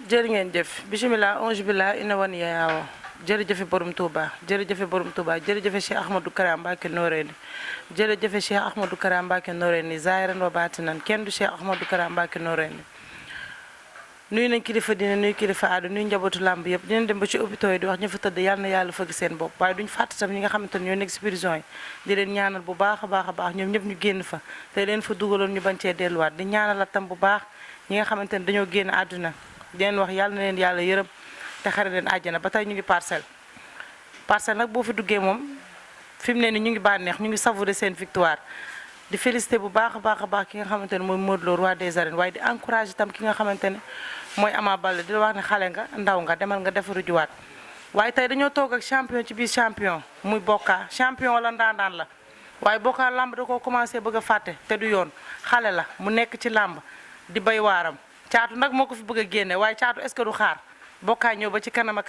jërë ngeen jëf bisimilah onge billah ina wan yaawo jërëjëfe borom Touba jërëjëfe borom Touba jërëjëfe Cheikh Ahmadou Kara Mbacké Noreyni jërëjëfe Cheikh Ahmadou Kara Mbacké Noreyni zahiran wa batinan kenn du Cheikh Ahmadou Kara Mbacké Noreyni nuyu nañ kilifa dina nuyu kilifa aada nuyu njabootu làmb yëpp dinañ dem ba ci hôpitaux yi di wax ñu fa tëdd yàlla na yàlla fëgg seen bopp waaye duñ fàtte tam ñi nga xamante ne ñoo nekk si prison yi di leen ñaanal bu baax a baax ñoom ñëpp ñu génn fa te leen fa dugaloon ñu bañ cee delluwaat di ñaanal tam bu baax ñi nga xamante ne dañoo génn àdduna di leen wax yàlla na leen yàlla yërëm te xare leen àjjana ba tey ñu ngi parcelle nag boo fi duggee moom fi mu ne ni ñu ngi bànneex ñu ngi savourer seen victoire di félicité bu baax a baax ki nga xamante ne mooy Modou Lo roi des arènes waaye di encouragé itam ki nga xamante ne mooy Ama Baldé di la wax ne xale nga ndaw nga demal nga defaru juwaat waaye tey dañoo toog ak champion ci biir champion muy Boka champion wala ndaandaan la waaye Boka làmb da koo commencé bëgg a fàtte te du yoon xale la mu nekk ci làmb di bay waaram caatu nag moo ko fi bëgg a génne waaye caatu est-ce que du xaar Boka ñëw ba ci kanam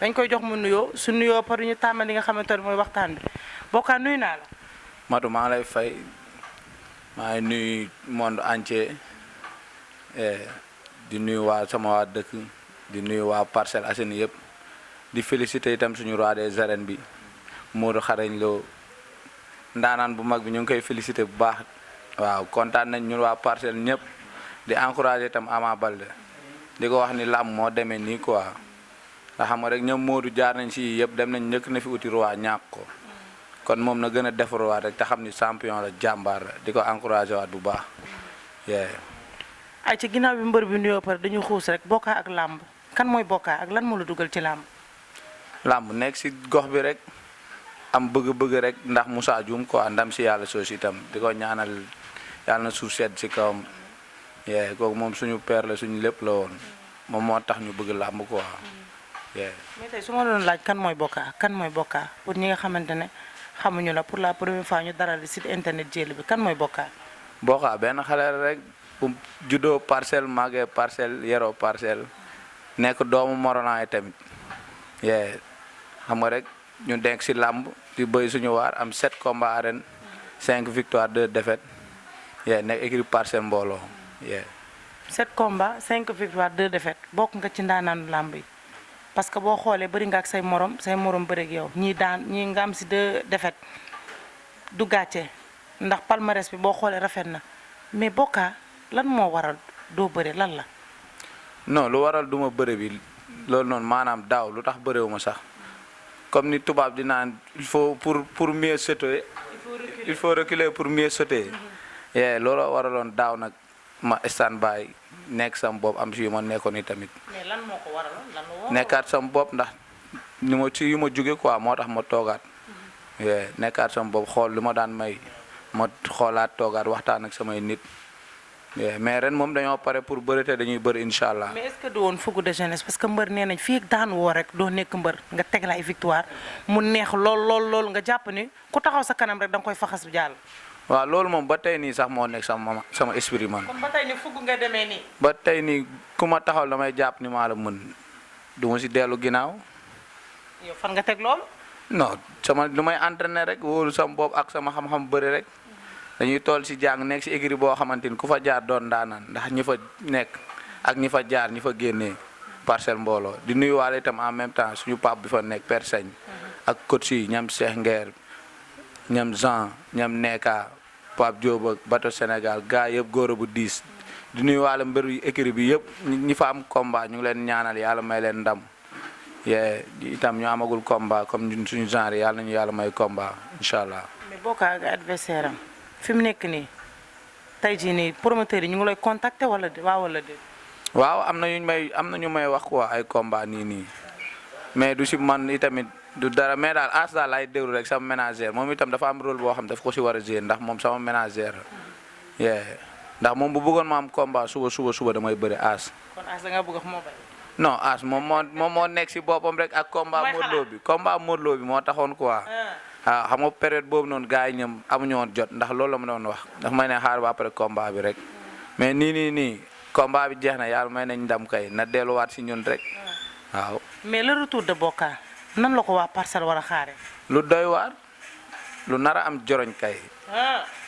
dañ koy jox mu nuyoo su nuyoo par ñu tàmbali li nga xamante ne mooy waxtaan bi Boka nuyu naa la. Matu maa ngi lay fay maa ngi nuyu monde entier di nuyu waa sama waa dëkk di nuyu waa Parcelles Assainies yëpp di féliciter itam suñu roi des arènes bi Modou Xarañ Lo ndaanaan bu mag bi ñu ngi koy féliciter bu baax waaw kontaan nañ ñun waa Parcelles ñëpp di encourager itam Ama Baldé di ko wax ni làmb moo demee nii quoi nga xam nga rek ñoom Modou jaar nañ si yëpp dem nañ njëkk na fi uti roi ñàkk ko kon moom na gën a defaruwaat rek te xam ni champion la jàmbaar la di ko encouragé waat bu baax. ay ci ginnaaw bi mbër bi nuyoo pare dañu xuus rek Boka ak làmb kan mooy Boka ak lan moo la dugal ci làmb. làmb nekk si gox bi rek am bëgg-bëgg rek ndax Moussa Dioum quoi ndam si yàlla soos itam di ko ñaanal yàlla na suuf sedd si kawam kooku moom suñu père la suñu lépp la woon moom moo tax ñu bëgg làmb quoi. mais tey su ma doon laaj kan mooy Boka pour ñi nga xamante ne. xamuñu la pour la première fois ñu dara site internet Jël bi kan mooy Boka. Boka benn xale rek bu juddoo Parcelles màggee Parcelles yeroo Parcelles nekk doomu Morolan yi tamit xam nga rek ñu denk si làmb di bëy suñu waar am 7 combats arène 5 victoires 2 défaites nekk équipe Parcelles mbooloo 7 combats 5 victoires 2 défaites bokk nga ci ndaanaanu làmb yi. parce que boo xoolee bëri nga ak say morom bëri ak yow ñii nga am si 2 défaites du gàcce ndax palmarès bi boo xoolee rafet na mais Boka lan moo waral doo bëri lan la. non lu waral duma bëri bi loolu noonu maanaam daaw lu tax bëriwuma sax comme ni tubaab di naan il faut pour mieux sauter il faut reculer pour mieux sauter. looloo waraloon daaw nag ma stand by nekk sam bopp am si yu ma nekkoon ni tamit. mais lan moo ko waraloon lan moo nekkaat sam bopp ndax ni ma ci yu ma jóge quoi moo tax ma toogaat. nekkaat sam bopp xool li ma daan may ma xoolaat toogaat waxtaan ak samay nit. mais ren moom dañoo pare pour bëri te dañuy bëri incha allah. mais est-ce que du woon fougue de jeunesse parce que mbër nee nañ fii ak daan woo rek doo nekk mbër nga teg la ay victoire mu neex lool nga jàpp ni ku taxaw sa kanam rek da nga koy faxas bu jàll. waaw loolu moom ba tey nii sax moo nekk sama esprit man. kon ba tey nii fugg nga demee nii. ba tey nii ku ma taxaw damay jàpp ni maa la mën du ma si dellu ginnaaw. yow fan nga teg loolu. non lu may entraîner rek wóolu sama bopp ak sama xam-xam bëri rek dañuy toll si jàng nekk si écurie boo xamante ni ku fa jaar doon daanaan ndax ñi fa nekk ak ñi fa jaar ñi fa génnee Parcelles mbooloo di nuyuwaale itam en même temps suñu pap bi fa nekk Père Sagne ak coach yi ñam Cheikh Nguer ñam Jean ñam Neka. Pape Diop ak bateau Sénégal gars yëpp góor bu 10 di nuyuwaale mbër yu écurie bi yëpp ñi fa am combat ñu ngi leen ñaanal yàlla may leen ndam itam ñu amagul combat comme ñun suñu genre yàlla nañu yàlla may combat incha allah. mais Boka ak adversaire am fi mu nekk nii tey jii nii promoteurs yi ñu ngi lay contacter wala waaw wala déet. waaw am na ñu may wax quoi ay combat nii mais du si man itamit. du dara mais daal as daal laay déglu rek sama ménagère moom itam dafa am rôle boo xam daf ko si war a jouer ndax moom sama ménagère ndax moom bu bëggoon ma am combat suba damay bëri as. kon as da nga bëgg moo bay. non as moom moo nekk si boppam rek ak combat Modou Lo bi moo taxoon quoi. waaw xam nga période boobu noonu gars yi ñoom amuñu woon jot ndax loolu la ma doon wax ndax may ne xaar ba après combat bi rek mais nii combat bi jeex na yàlla may nañ ndam kay na delluwaat si ñun rek waaw. mais le retour de Boka. nan la ko waa Parcelles war a xaare lu doy waar lu nar a am joroñ kay.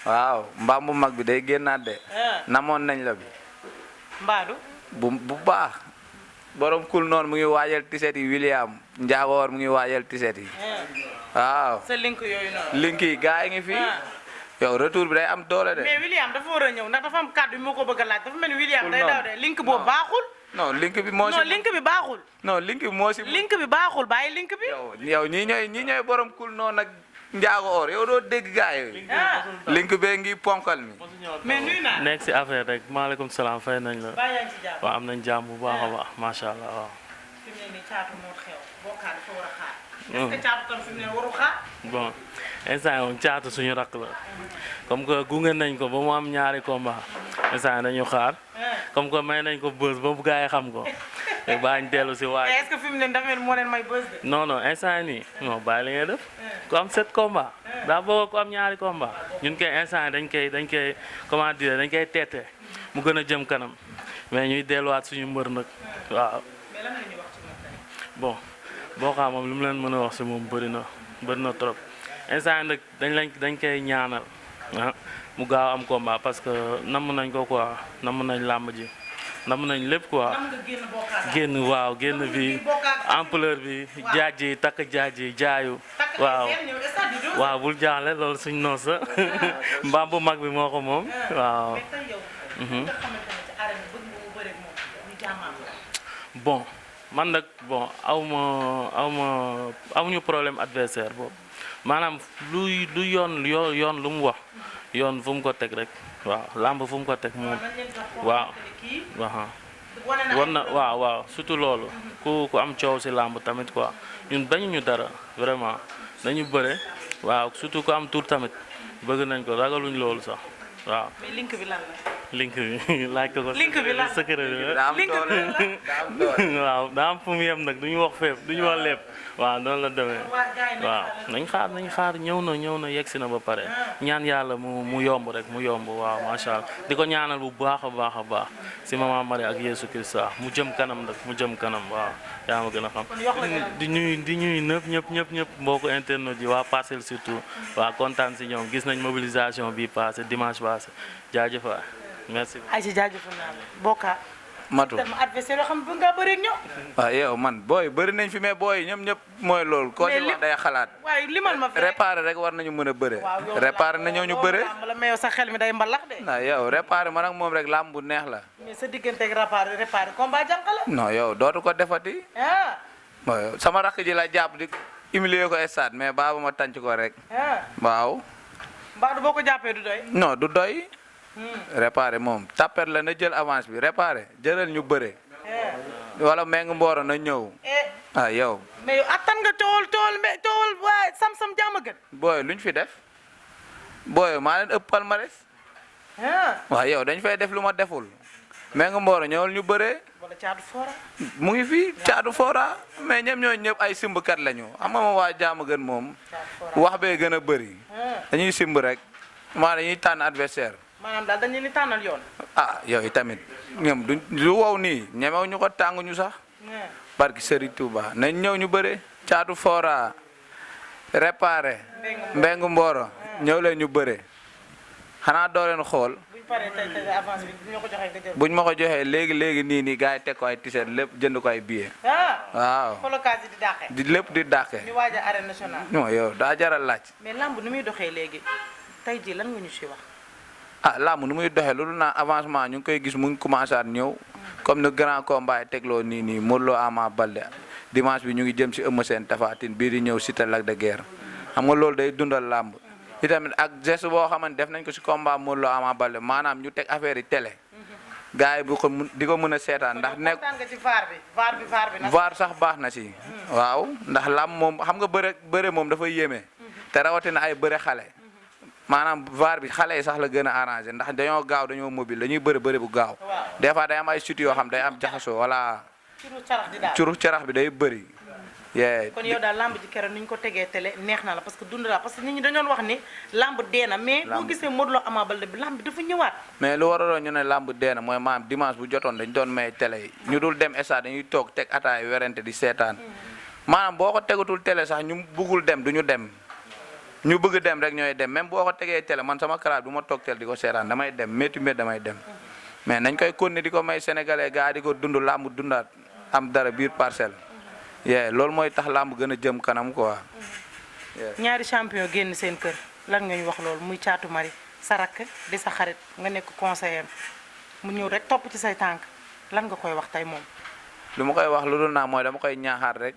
waaw mbaam bu mag bi day génnaat de. namoon nañ la bi. mbaadu. bu baax borom kul noonu mu ngi waajal tiset yi William Njaagoor mu ngi waajal tiset yi waaw sa link yooyu noonu. link yi gaa yi ngi fi yow retour bi day am doole de mais William dafa war a ñëw ndax dafa am kàddu yu ma ko bëgg a laaj dafa mel ni William Kul day noonu. daw de link boobu baaxul. non link bi moo si non link bi baaxul. non link bi moo si link bi baaxul bàyyi link bi. yow ñii ñooy borom kul noonu nag Njaagoor yow doo dégg gaa yi link bee ngi ponkal mi mais nuyu naa. nekk si affaire rek maaleykum salaam fay nañ la. baa yaa ngi ci jàmm. waaw am nañ jàmm bu baax a baax macha allah waaw. fi mu ne nii caatu moo xew bokkaat dafa war a xaar. est-ce que caatu tam fi mu ne waru xaar. bon instant yii moom caatu suñu rakk la comme que gunge nañ ko ba mu am ñaari combat instant yii dañu xaar comme que may nañ ko bës ba bu gaa yi xam ko te baañ dellu si mais waay. est-ce que fi mu ne dafa mel ni moo leen may bës de. non non instant yii nii non bàyyi li ngay def ku am 7 combat daa bëgg ku am ñaari combat ñun koy instant yii dañ koy comment dire dañ koy teete mu gën a jëm kanam mais ñuy delluwaat suñu mbër nag waaw. mais lan la ñuy wax ci moom tey. bon boo xam moom lu mu leen mën a wax si moom bëri na trop instant nag dañ koy ñaanal mu gaaw am combat parce que namm nañ ko quoi namm nañ làmb ji namm nañ lépp quoi nam nga génn bokkaat. génn waaw génn bi ampleur bi jaaj yi takk jaaj yi jaayu waaw waaw bul jaaxle loolu suñ noos sa mbaam bu mag bi moo ko moom waaw. mais tey yow. nga xamante ne ci arène bi bëgg nga mu bëreeg moom ñu jàmmaam la. bon man nag bon amuñu problème adversaire boobu maanaam lu yoon lu mu wax yoon fu mu ko teg rek waaw làmb fu mu ko teg moom waaw waaw surtout loolu ku am coow si làmb tamit quoi ñun bañuñu dara vraiment dañu bëre waaw surtout ku am tur tamit bëgg nañ ko ragaluñ loolu sax waaw. mais link bi lan la. link bi laaj ko ko. link bi lan secret bi daa am link bi doole lan daa am doole waaw daa am fu mu yem nag duñu wax fépp duñu wax lépp waaw noonu la demee waaw nañ xaar ñëw na yegsi na ba pare ñaan yàlla mu yomb rek mu yomb waaw macha allah di ko ñaanal bu baax a baax si Maman Marie ak Yeesu Christa mu jëm kanam nag mu jëm kanam waaw yaa ma gën a xam di ñuy ñëpp mbokku internet yi waa Parcelles surtout waaw kontaan si ñoom gis nañ mobilisation bi passé dimanche passé jaajëf waay merci. ay ci jaajëfal naa la bokkaat. matu tellement adversaire yoo xam ne bëgg ngaa bëreeg ñoom. waaw yow man booy bëri nañ fi mais booy ñoom ñëpp mooy loolu koo ci wax day xalaat waaye limal ma fi réparé rek war nañu mën a bëre waaw yow réparé nañoo ñu bëre la mais yow sa xel mi day mbalax de. non yow réparé man ak moom rek làmb bu neex la mais sa digganteeg réparé combat jànq la. non yow dootu ko defati ah waaw sama rakk ji la jàpp di humilier ko stade mais baaba ma tànc ko rek ah waaw mbaa du boo ko jàppee du doy. non du doy réparé moom tapet la na jël avance bi réparé jëlal ñu bëre wala meng mbooro na ñëw ah yow mais yow attan nga coowal waaye sam-sam jàmm gën. booy luñ fi def booy maa leen ëpp palmarès waaw yow dañ fay def lu ma deful meng mbooro ñëwal ñu bëree wala caatu fora. mu ngi fi caatu foora mais ñoom ñooñu ñëpp ay simbkat lañu xam nga ma waa jàmm gën moom wax bee gën a bëri dañuy simb rek maa dañuy tànn adversaire maanaam daal dañu ni tànnal yoon. ah yow tamit ñoom du lu wow nii ñemew ñu ko tànguñu sax barki Serigne Touba nañ ñëw ñu bëre caatu fora réparé mbeng mbooro ñëw leen ñu bëre xanaa doo leen xool buñ paree tey avance bi bu ñu ko joxee nga jël. buñ ma ko joxee léegi nii gars yi teg ko ay t-shirt lépp jënd ko ay billet waaw colocation di dàqee. di lépp di dàqe ñu waaj a arène nationale. non yow daa jaral laaj mais lamb ni muy doxee léegi tey jii lan nga ñu si wax. ah làmb nu muy doxee loolu naa avancement ñu ngi koy gis mu ngi commencé at ñëw comme ni grand combat yi tegloo nii Modou Lo Ama Baldé dimanche bi ñu ngi jëm si Eumeu Sène Tapha Tine bii di ñëw Siteu Lac de Guiers xam nga loolu day dundal làmb itamit ak geste boo xamante def nañ ko si combat Modou Lo Ama Baldé maanaam ñu teg affaire yi télé gars yi bu ko di ko mën a seetaan ndax nekk kontaan nga ci VAR bi nag. VAR sax baax na si waaw ndax làmb moom xam nga bëre moom dafa yéeme te rawatina ay bëre xale maanaam VAR bi xale yi sax la gën a arrangé ndax dañoo gaaw dañoo mobile dañuy bëre bu gaaw des fois day am ay chute yoo xam day am jaxasoo wala curux carax bi day bëri yee kon yow daal lamb ji keroog ni ñu ko tegee télé neex na la parce que dund la parce que nit ñi dañoon wax ni lamb dee na mais boo gisee Modou Lo Ama Baldé bi lamb bi dafa ñëwaat. mais lu waraloon ñu ne lamb dee na mooy maam dimanche bu jotoon dañ doon may télé yi ñu dul dem stade dañuy toog teg ataay werante di seetaan maanaam boo ko tegatul télé sax ñu buggul dem du ñu dem ñu bëgg dem rek ñooy dem même boo ko tegee télé man sama kalaat du ma toog télé di ko seetaan damay dem métti damay dem mais nañ koy continuer di ko may sénégalais gaa di ko dund lamb dundaat am dara biir parcelle. loolu mooy tax làmb gën a jëm kanam quoi. ñaari champion génn seen kër lan nga ñu wax loolu muy Caatu Mari sa rakk di sa xarit nga nekk conseiller mu ñëw rek topp ci say tànk lan nga koy wax tey moom. lu ma koy wax lu dul naa mooy dama koy ñaaxaat rek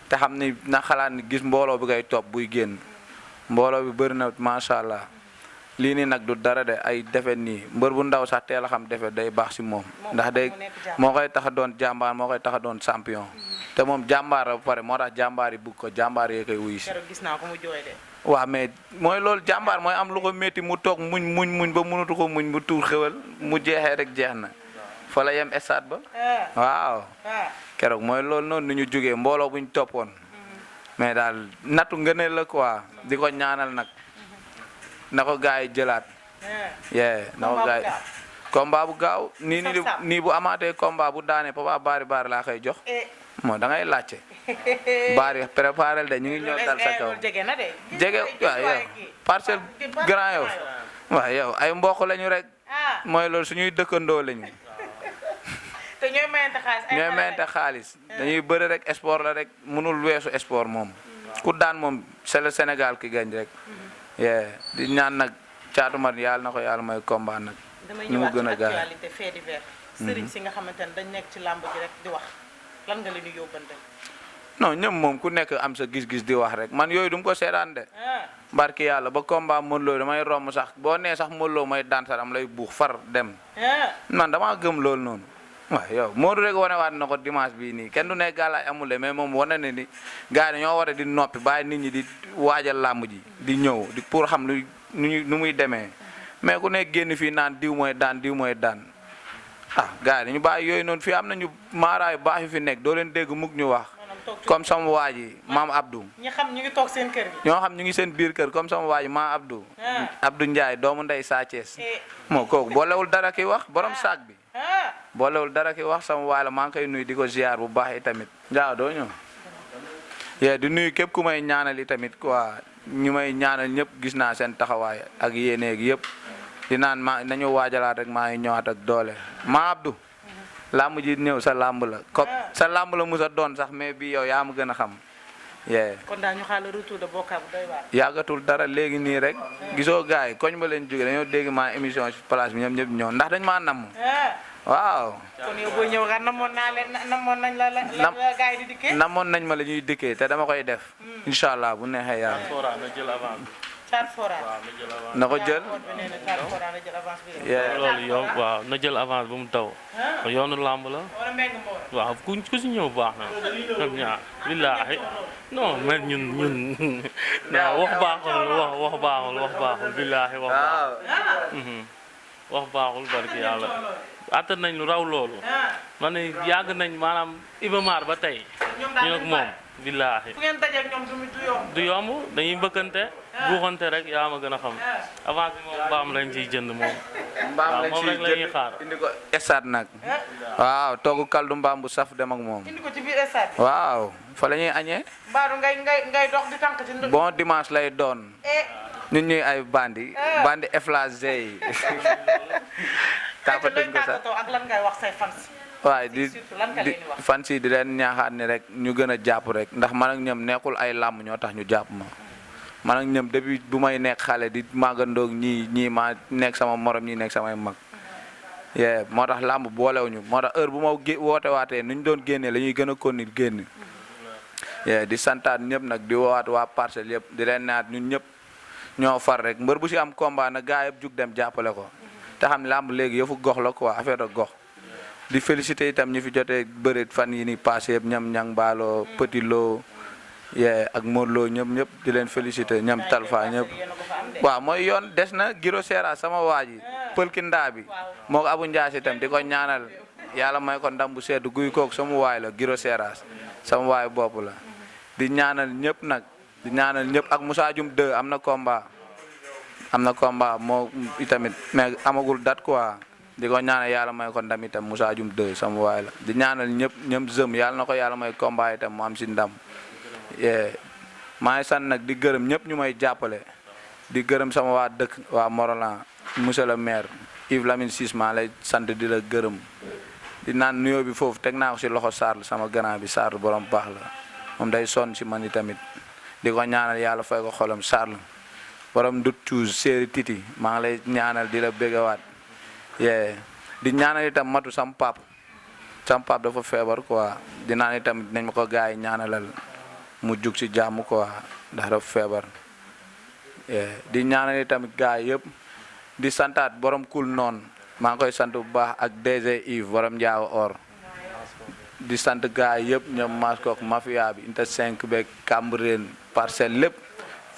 te xam ni na xalaat ni gis mbooloo bi ngay topp buy génn mbooloo bi bëri na macha allah lii nii nag du dara de ay defet nii mbër bu ndaw sax teel a xam defet day baax si moom ndax day moo koy tax a doon jàmbaar moo koy tax a doon champion te moom jàmbaar la ba pare moo tax jàmbaar yi bugg ko jàmbaar yee koy wuyu si. keroog gis naa ko mu jooy de. waaw mais mooy loolu jàmbaar mooy am lu ko métti mu toog muñ ba mënatu ko muñ mu tuur xewal mu jeexee rek jeex na fa la yem stade ba waaw keroog mooy loolu noonu ni ñu jógee mbooloo bu ñu toppoon mais daal nattu ngëneel la quoi di ko ñaanal nag na ko gars yi jëlaat na ko gars yi combat bu gaaw nii bu amaatee combat bu daanee Papa Bari laa koy jox moo da ngay laajte Bari préparé de ñu ngi ñëw dal sa kaw jege waaw yow Parcelles Grand Yoff waaw yow ay mbokk lañu rek mooy loolu suñuy dëkkandoo lañu te ñooy mayante xaalis dañuy bëri rek sport la rek mënul weesu sport moom ku daan moom c'est le Sénégal ki gañ rek di ñaan nag Caatu Mari yàlla na ko yàlla may combat nag ñu mu gën a gaaw actualité fait divers sëriñ si nga xamante ne dañ nekk ci làmb ji rek di wax lan nga leen di yóbbante. non ñoom moom ku nekk am sa gis-gis di wax rek man yooyu du ko seetaan de barki yàlla ba combat Modou Lo damay romb sax boo nee sax Modou Lo may daan sax am lay buux far dem man damaa gëm loolu noonu waaw yow Modou rek wane waat na ko dimanche bii nii kenn du ne gàllaay amule mais moom wane ne ni gars yi dañoo war a di noppi bàyyi nit ñi di waajal làmb ji di ñëw di pour xam nu muy demee mais ku nekk génn fii naan diw mooy daan gars yi dañu bàyyi yooyu noonu fii am nañu maaraayu baax yu fi nekk doo leen dégg mukk ñu wax comme sama waa ji maam Abdou. ñi xam ñu ngi toog seen kër gi. ñoo xam ñu ngi seen biir kër comme sama waa ji maam Abdou. Abdou Ndiaye doomu ndey Sa Thiès. moo kooku boolewul dara ki wax borom saak bi. boolewul dara ki wax sama waa la maa ngi koy nuyu di ko ziar bu baax tamit. Njaaw doo ñëw. di nuyu képp ku may ñaanal tamit quoi ñu may ñaanal ñëpp gis naa seen taxawaay ak yéeneeg yëpp. di naan nañu waajalaat rek maa ngi ñëwaat ak doole maam Abdou. làmb ji ñëw sa làmb la comme sa làmb la musa doon sax mais bi yow yaa ma gën a xam. kon daal ñu xaaral retour de Boka bu doy waar. yàggatul dara léegi nii rek gisoo gars yi koñ ba leen jóge dañoo dégg maa émission ci place bi ñoom ñëpp ñëw ndax dañ maa namm. waaw. kon yow boo ñëw nga namoon nañ la gars yi di dikkee. namoon nañ ma la ñuy dikkee te dama koy def. incha allah bu neexee yàlla. Thiat Fora na ko jël. loolu yow waaw na jël avance bu mu taw. yoonu làmb la. waaw ku si ñëw baax na. ñoom ñaar billaahi non mais ñun wax baaxul billaahi wax baaxul. wax baaxul barki yàlla. attan nañ lu raw loolu. ma ne yàgg nañ maanaam Iba Mar ba tey. ñu nag moom billaahi. fu ngeen dajeeg ñoom du yomb dañuy bëkkante. buuxante rek yaa ma gën a xam avance bi moom mbaam lañ ciy jënd moom. mbaam lañ moom ciy rek la ñuy xaar. indi ko stade nag. waaw toogu kaldu mbaam bu saf dem ak moom. indi ko ci biir stade. waaw fa la ñuy añee. Mbaaru ngay dox di tànk ci. bon dimanche lay doon. ñun ñuy ay bandi. bandi efflagé yi. tàppatuñ ko sax ak lan ngay wax say fans. waaye di fans yi di leen ñaaxaat ni rek ñu gën a jàpp rek ndax man ak ñoom nekkul ay làmb ñoo tax ñu jàpp ma. man ak ñoom depuis bu may nekk xale di màggandoog ñii ma nekk sama morom ñii nekk samay mag moo tax làmb boolewuñu moo tax heure bu ma woote waatee nu ñu doon génnee la ñuy gën a konnit génn di santaat ñëpp nag di woowaat waa Parcelles yëpp di leen naat ñun ñëpp ñoo far rek mbër bu si am combat nag gaa yëpp jug dem jàppale ko te xam làmb léegi yëfu gox la quoi affaire de gox di féliciter itam ñu fi jotee bëri fan yi ni passé yëpp ñam ñang baaloo Petit Lo ak Modou Lo ñëpp di leen féliciter ñam Talfa ñëpp waaw mooy yoon des na Giro Seras sama waa ji pëlkindaa bi moo ko Abu Ndiass itam di ko ñaanal yàlla may ko ndam bu sedd guy kook sama waay la Giro Seras sama waay bopp la di ñaanal ñëpp nag di ñaanal ñëpp ak Moussa Dioum 2 am na combat moo itamit mais amagul date quoi di ko ñaanal yàlla may ko ndam itam Moussa Dioum 2 sama waay la di ñaanal ñëpp ñoom zëm yàlla na ko yàlla may combat itam mu am si ndam maa ngi sant nag di gërëm ñëpp ñu may jàppale di gërëm sama waa dëkk waa Morolan monsieur le maire Yves Lamine Ciss maa lay sant di la gërëm di naan nuyoo bi foofu teg naa ko si loxo Sarr sama grand bi Sarr borom baax la moom day sonn si man tamit di ko ñaanal yàlla fay ko xolam Sarr borom dut cuus séeri titi maa ngi lay ñaanal di la béggawaat di ñaanal itam matu sam pap dafa feebar quoi di naan itam nañ ma ko gars yi ñaanalal mu jug si jàmm quoi ndax dafa feebar di ñaanal itam gars yëpp di santaat borom kul noonu maa ngi koy sant bu baax ak DG Yves borom njaaw or di sant gars yëpp ñoom maskook mafia bi inte 5 beeg Cambérène Parcelles lépp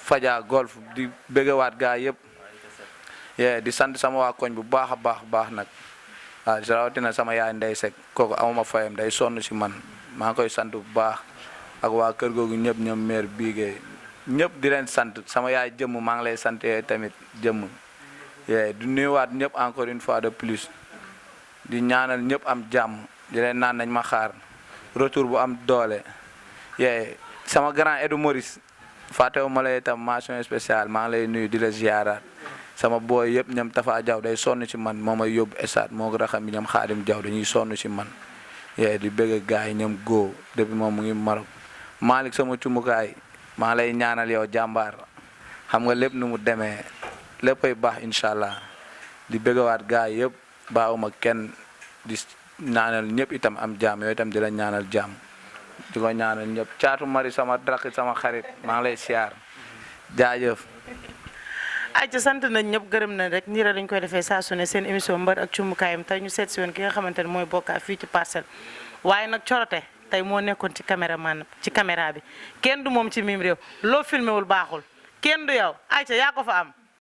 Fadia golf di béggawaat gars yëpp di sant sama waa koñ bu baax a baax nag waaw rawatina sama yaay Ndey Sek kooku amuma fayam day sonn si man maa ngi koy sant bu baax ak waa kër googu ñëpp ñoom maire Bigué ñëpp di leen sant sama yaay jëmm maa ngi lay sant tamit jëmm di nuyuwaat ñëpp encore une fois de plus di ñaanal ñëpp am jàmm di leen naan nañ ma xaar retour bu am doole sama grand Edou Maurice fàttewu ma lay itam mention spéciale maa ngi lay nuyu di la ziaraat sama booy yëpp ñoom Tafa Jaw day sonn ci man moo may yóbbu estade moo ko raxam bi ñoom Xaadim Jaw dañuy sonn ci man di bëgg gars yi ñoom góo depuis moom mu ngi Maroc Malick sama cumukaay maa lay ñaanal yow jàmbaar xam nga lépp nu mu demee léppay baax incha allah di bëggawaat gars yi yëpp baawuma kenn di ñaanal ñëpp itam am jàmm yooyu itam di la ñaanal jàmm di ko ñaanal ñëpp caatu mari sama drak sama xarit maa ngi lay siyaar jaajëf ay ca sant nañ ñëpp gërëm nañ rek nii la dañ koy defee saa su ne seen émission mbër ak cumukaayam tey ñu seet si woon ki nga xamante ne mooy Boka fii ci Parcelles waaye nag corote tey moo nekkoon ci caméraman ci caméra bi kenn du moom ci mim réew loo filmé wul baaxul kenn du yow ay ca yaa ko fa am